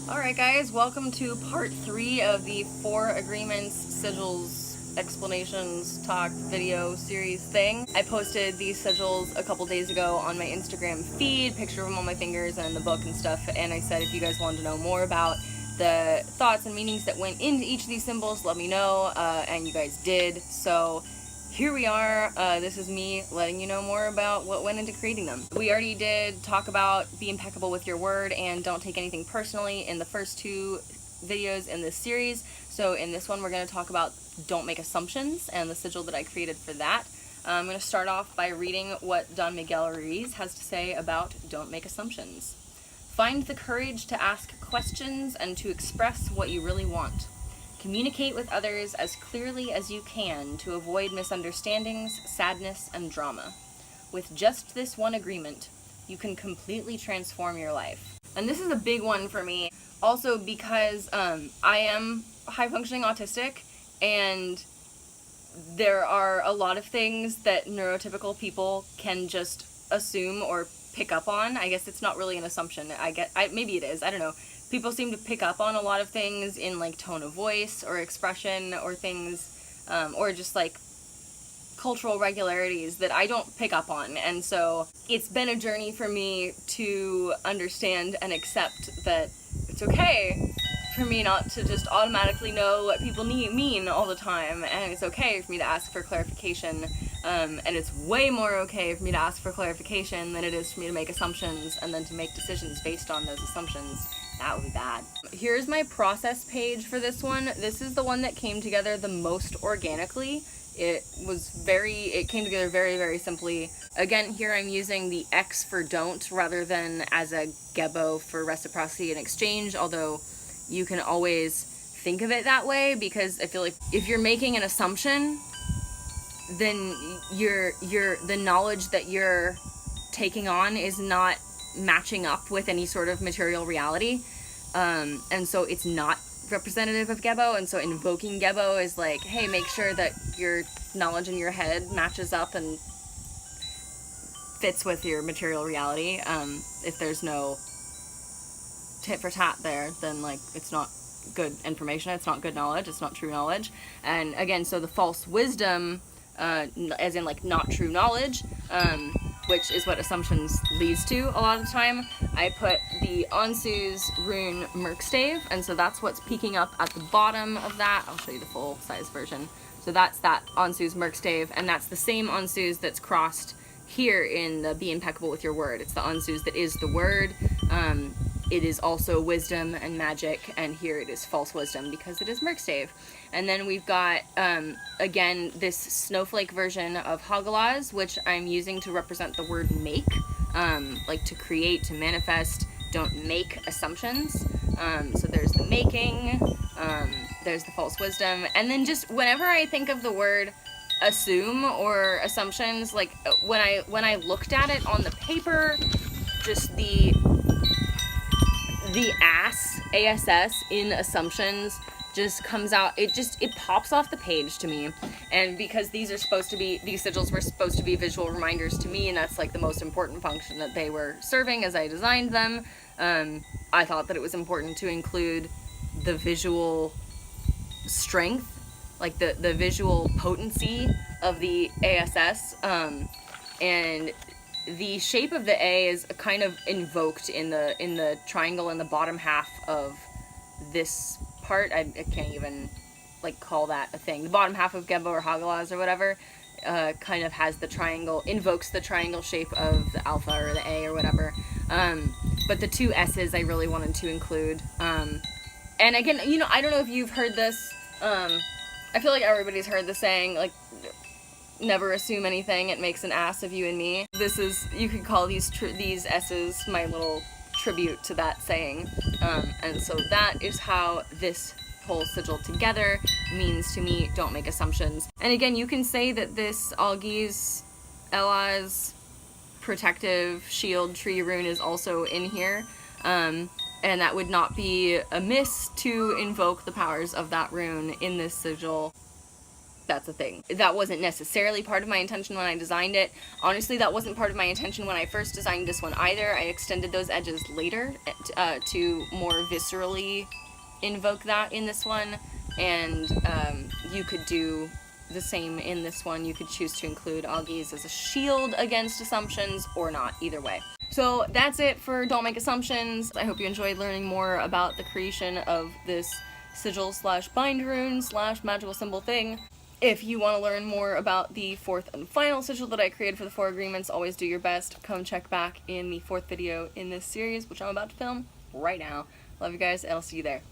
Alright guys, welcome to part 3 of the 4 agreements, sigils, explanations, talk, video, series thing. I posted these sigils a couple days ago on my Instagram feed, picture of them on my fingers and the book and stuff, and I said if you guys wanted to know more about the thoughts and meanings that went into each of these symbols, let me know, and you guys did, so here we are. This is me letting you know more about what went into creating them. We already did talk about be impeccable with your word and don't take anything personally in the first 2 videos in this series. So in this one we're going to talk about don't make assumptions and the sigil that I created for that. I'm going to start off by reading what Don Miguel Ruiz has to say about don't make assumptions. Find the courage to ask questions and to express what you really want. Communicate with others as clearly as you can to avoid misunderstandings, sadness, and drama. With just this one agreement, you can completely transform your life. And this is a big one for me, also because I am high-functioning autistic, and there are a lot of things that neurotypical people can just assume or pick up on. I guess it's not really an assumption. Maybe it is, I don't know. People seem to pick up on a lot of things in like tone of voice or expression or things, or just like cultural regularities that I don't pick up on. And so it's been a journey for me to understand and accept that it's okay for me not to just automatically know what people mean all the time, and it's okay for me to ask for clarification, and it's way more okay for me to ask for clarification than it is for me to make assumptions and then to make decisions based on those assumptions. That would be bad. Here's my process page for this one. This is the one that came together the most organically. It came together very, very simply. Again, here I'm using the X for don't rather than as a gebo for reciprocity and exchange, although you can always think of it that way, because I feel like if you're making an assumption, then the knowledge that you're taking on is not matching up with any sort of material reality, and so it's not representative of gebo. And so invoking gebo is like, hey, make sure that your knowledge in your head matches up and fits with your material reality. If there's no tit for tat there, then like it's not good information, it's not good knowledge, it's not true knowledge. And again, so the false wisdom, as in like not true knowledge, which is what assumptions leads to a lot of the time, I put the Ansu's rune Merkstave, and so that's what's peeking up at the bottom of that. I'll show you the full size version. So that's that Ansu's Merkstave, and that's the same Ansu's that's crossed here in the be impeccable with your word. It's the Ansu's that is the word. It is also wisdom and magic, and here it is false wisdom because it is Merkstave. And then we've got, again, this snowflake version of Hagalaz, which I'm using to represent the word make, like to create, to manifest, don't make assumptions. So there's the making, there's the false wisdom, and then just whenever I think of the word assume or assumptions, like when I looked at it on the paper, just the ASS in assumptions just comes out, it pops off the page to me. And because these sigils were supposed to be visual reminders to me, and that's like the most important function that they were serving as I designed them, I thought that it was important to include the visual strength, like the visual potency of the ASS, and the shape of the A is kind of invoked in the triangle in the bottom half of this part. I can't even like call that a thing. The bottom half of Gebo or Hagalaz or whatever kind of has the triangle, invokes the triangle shape of the alpha or the A or whatever. But the 2 S's I really wanted to include. And again, you know, I don't know if you've heard this. I feel like everybody's heard the saying, like, never assume anything, it makes an ass of you and me. This is, you could call these S's my little tribute to that saying. And so that is how this whole sigil together means to me, don't make assumptions. And again, you can say that this Algi's Elaz protective shield tree rune is also in here, and that would not be amiss to invoke the powers of that rune in this sigil. That's the thing. That wasn't necessarily part of my intention when I designed it. Honestly, that wasn't part of my intention when I first designed this one either. I extended those edges later to more viscerally invoke that in this one, and you could do the same in this one. You could choose to include Augies as a shield against assumptions or not, either way. So that's it for Don't Make Assumptions. I hope you enjoyed learning more about the creation of this sigil slash bind rune slash magical symbol thing. If you want to learn more about the fourth and final sigil that I created for the 4 agreements, always do your best. Come check back in the 4th video in this series, which I'm about to film right now. Love you guys, and I'll see you there.